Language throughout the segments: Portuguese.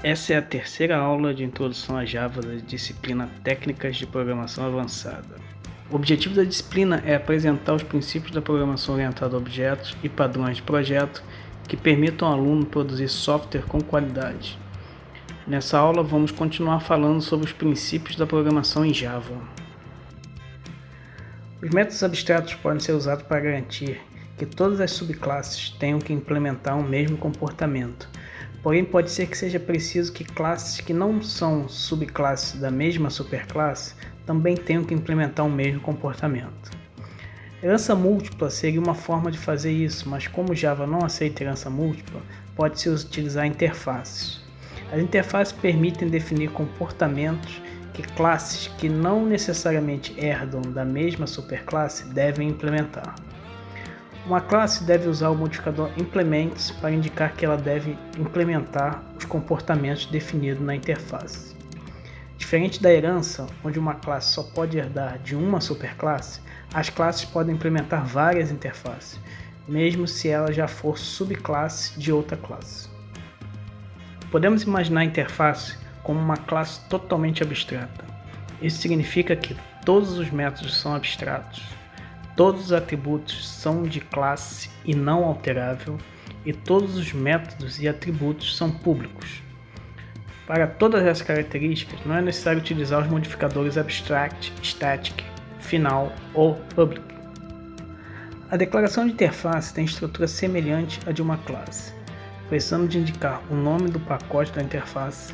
Essa é a terceira aula de introdução a Java da disciplina Técnicas de Programação Avançada. O objetivo da disciplina é apresentar os princípios da programação orientada a objetos e padrões de projeto que permitam ao aluno produzir software com qualidade. Nessa aula vamos continuar falando sobre os princípios da programação em Java. Os métodos abstratos podem ser usados para garantir que todas as subclasses tenham que implementar o mesmo comportamento. Porém, pode ser que seja preciso que classes que não são subclasses da mesma superclasse também tenham que implementar o mesmo comportamento. Herança múltipla seria uma forma de fazer isso, mas como Java não aceita herança múltipla, pode-se utilizar interfaces. As interfaces permitem definir comportamentos que classes que não necessariamente herdam da mesma superclasse devem implementar. Uma classe deve usar o modificador implements para indicar que ela deve implementar os comportamentos definidos na interface. Diferente da herança, onde uma classe só pode herdar de uma superclasse, as classes podem implementar várias interfaces, mesmo se ela já for subclasse de outra classe. Podemos imaginar a interface como uma classe totalmente abstrata. Isso significa que todos os métodos são abstratos. Todos os atributos são de classe e não alterável, e todos os métodos e atributos são públicos. Para todas essas características, não é necessário utilizar os modificadores abstract, static, final ou public. A declaração de interface tem estrutura semelhante à de uma classe. Precisando de indicar o nome do pacote da interface,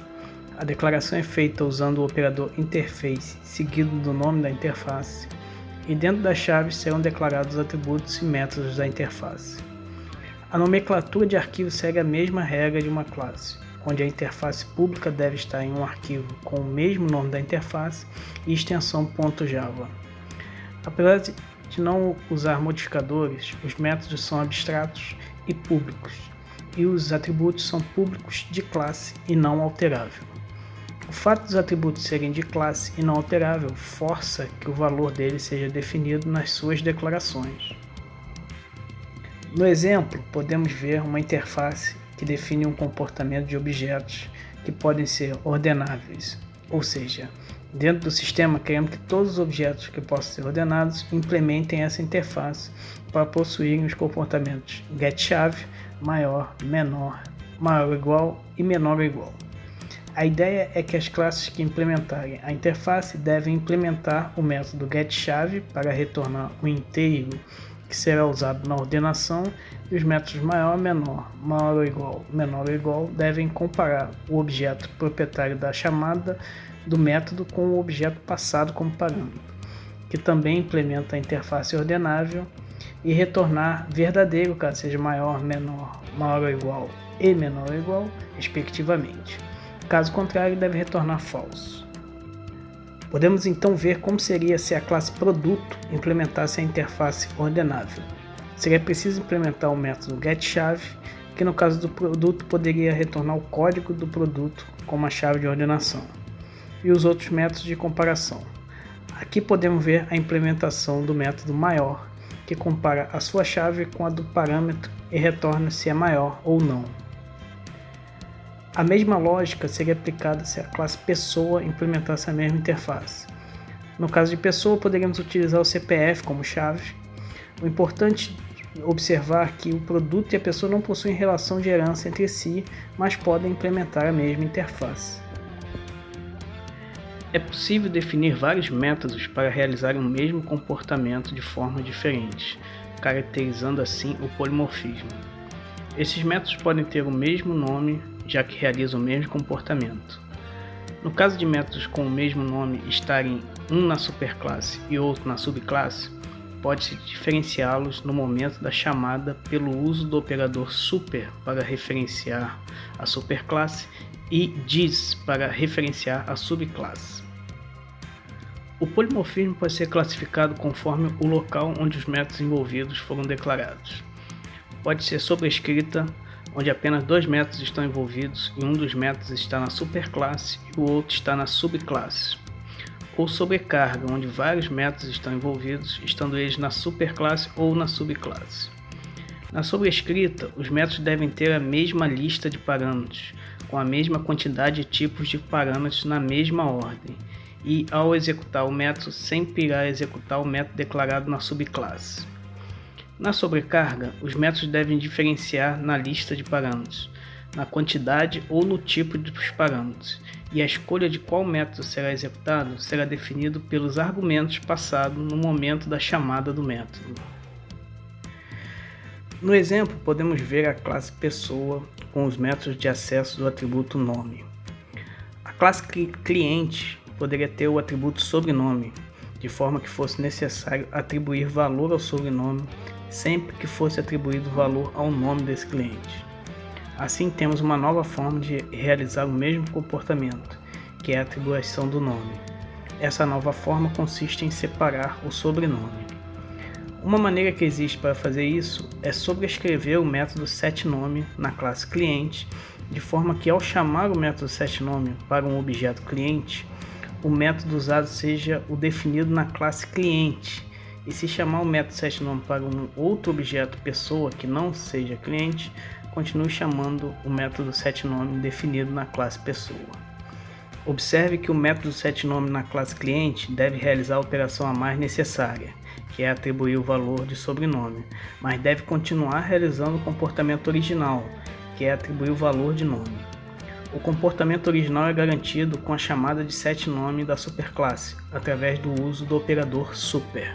a declaração é feita usando o operador interface seguido do nome da interface, e dentro da chave serão declarados os atributos e métodos da interface. A nomenclatura de arquivo segue a mesma regra de uma classe, onde a interface pública deve estar em um arquivo com o mesmo nome da interface e extensão .java. Apesar de não usar modificadores, os métodos são abstratos e públicos, e os atributos são públicos de classe e não alterável. O fato dos atributos serem de classe e não alterável força que o valor deles seja definido nas suas declarações. No exemplo, podemos ver uma interface que define um comportamento de objetos que podem ser ordenáveis, ou seja, dentro do sistema queremos que todos os objetos que possam ser ordenados implementem essa interface para possuírem os comportamentos getChave, maior, menor, maior ou igual e menor ou igual. A ideia é que as classes que implementarem a interface devem implementar o método getChave para retornar um inteiro que será usado na ordenação, e os métodos maior, menor, maior ou igual, menor ou igual devem comparar o objeto proprietário da chamada do método com o objeto passado como parâmetro, que também implementa a interface ordenável, e retornar verdadeiro caso seja maior, menor, maior ou igual e menor ou igual, respectivamente. Caso contrário, deve retornar false. Podemos então ver como seria se a classe produto implementasse a interface ordenável. Seria preciso implementar o método getChave, que no caso do produto poderia retornar o código do produto com uma chave de ordenação, e os outros métodos de comparação. Aqui podemos ver a implementação do método maior, que compara a sua chave com a do parâmetro e retorna se é maior ou não. A mesma lógica seria aplicada se a classe pessoa implementasse a mesma interface. No caso de pessoa, poderíamos utilizar o CPF como chave. O importante é observar que o produto e a pessoa não possuem relação de herança entre si, mas podem implementar a mesma interface. É possível definir vários métodos para realizar o mesmo comportamento de forma diferente, caracterizando assim o polimorfismo. Esses métodos podem ter o mesmo nome, já que realizam o mesmo comportamento. No caso de métodos com o mesmo nome estarem um na superclasse e outro na subclasse, pode-se diferenciá-los no momento da chamada pelo uso do operador super para referenciar a superclasse e dis para referenciar a subclasse. O polimorfismo pode ser classificado conforme o local onde os métodos envolvidos foram declarados. Pode ser sobrescrita, onde apenas dois métodos estão envolvidos e um dos métodos está na superclasse e o outro está na subclasse. Ou sobrecarga, onde vários métodos estão envolvidos, estando eles na superclasse ou na subclasse. Na sobrescrita, os métodos devem ter a mesma lista de parâmetros, com a mesma quantidade de tipos de parâmetros na mesma ordem, e ao executar o método sempre irá executar o método declarado na subclasse. Na sobrecarga, os métodos devem diferenciar na lista de parâmetros, na quantidade ou no tipo dos parâmetros, e a escolha de qual método será executado será definido pelos argumentos passados no momento da chamada do método. No exemplo, podemos ver a classe pessoa com os métodos de acesso do atributo nome. A classe cliente poderia ter o atributo sobrenome, de forma que fosse necessário atribuir valor ao sobrenome sempre que fosse atribuído valor ao nome desse cliente. Assim, temos uma nova forma de realizar o mesmo comportamento, que é a atribuição do nome. Essa nova forma consiste em separar o sobrenome. Uma maneira que existe para fazer isso é sobrescrever o método setNome na classe cliente, de forma que ao chamar o método setNome para um objeto cliente, o método usado seja o definido na classe cliente, e se chamar o método setNome para um outro objeto pessoa que não seja cliente, continue chamando o método setNome definido na classe pessoa. Observe que o método setNome na classe cliente deve realizar a operação a mais necessária, que é atribuir o valor de sobrenome, mas deve continuar realizando o comportamento original, que é atribuir o valor de nome. O comportamento original é garantido com a chamada de setNome da superclasse, através do uso do operador super.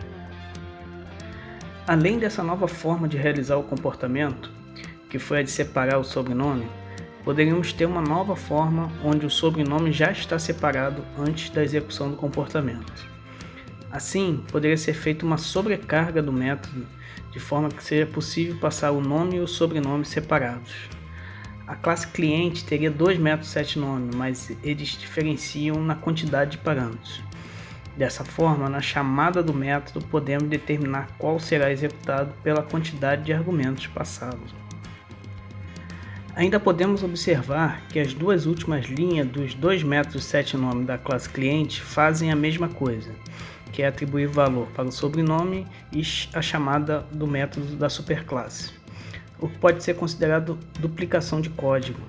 Além dessa nova forma de realizar o comportamento, que foi a de separar o sobrenome, poderíamos ter uma nova forma onde o sobrenome já está separado antes da execução do comportamento. Assim, poderia ser feita uma sobrecarga do método, de forma que seja possível passar o nome e o sobrenome separados. A classe cliente teria dois métodos setNome, mas eles diferenciam na quantidade de parâmetros. Dessa forma, na chamada do método, podemos determinar qual será executado pela quantidade de argumentos passados. Ainda podemos observar que as duas últimas linhas dos dois métodos setNome da classe cliente fazem a mesma coisa, que é atribuir valor para o sobrenome e a chamada do método da superclasse, o que pode ser considerado duplicação de código.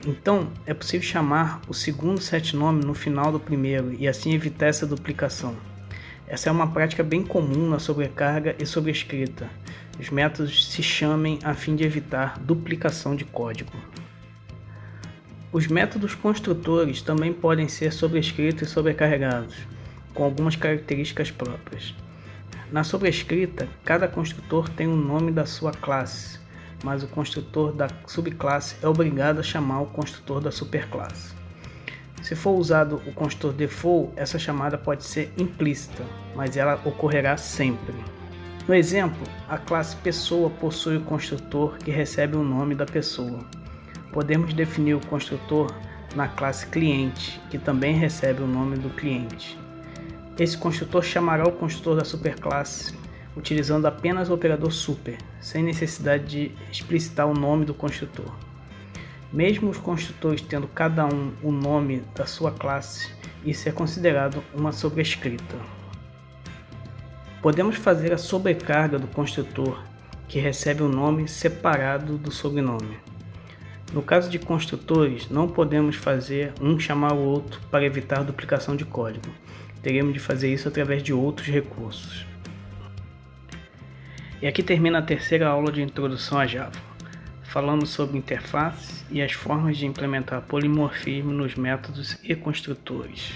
Então, é possível chamar o segundo setNome no final do primeiro e assim evitar essa duplicação. Essa é uma prática bem comum na sobrecarga e sobrescrita. Os métodos se chamem a fim de evitar duplicação de código. Os métodos construtores também podem ser sobrescritos e sobrecarregados, com algumas características próprias. Na sobrescrita, cada construtor tem o nome da sua classe, mas o construtor da subclasse é obrigado a chamar o construtor da superclasse. Se for usado o construtor default, essa chamada pode ser implícita, mas ela ocorrerá sempre. No exemplo, a classe pessoa possui o construtor que recebe o nome da pessoa. Podemos definir o construtor na classe cliente, que também recebe o nome do cliente. Esse construtor chamará o construtor da superclasse, utilizando apenas o operador super, sem necessidade de explicitar o nome do construtor. Mesmo os construtores tendo cada um o nome da sua classe, isso é considerado uma sobrescrita. Podemos fazer a sobrecarga do construtor, que recebe o nome separado do sobrenome. No caso de construtores, não podemos fazer um chamar o outro para evitar duplicação de código. Teremos de fazer isso através de outros recursos. E aqui termina a terceira aula de introdução a Java. Falamos sobre interfaces e as formas de implementar polimorfismo nos métodos e construtores.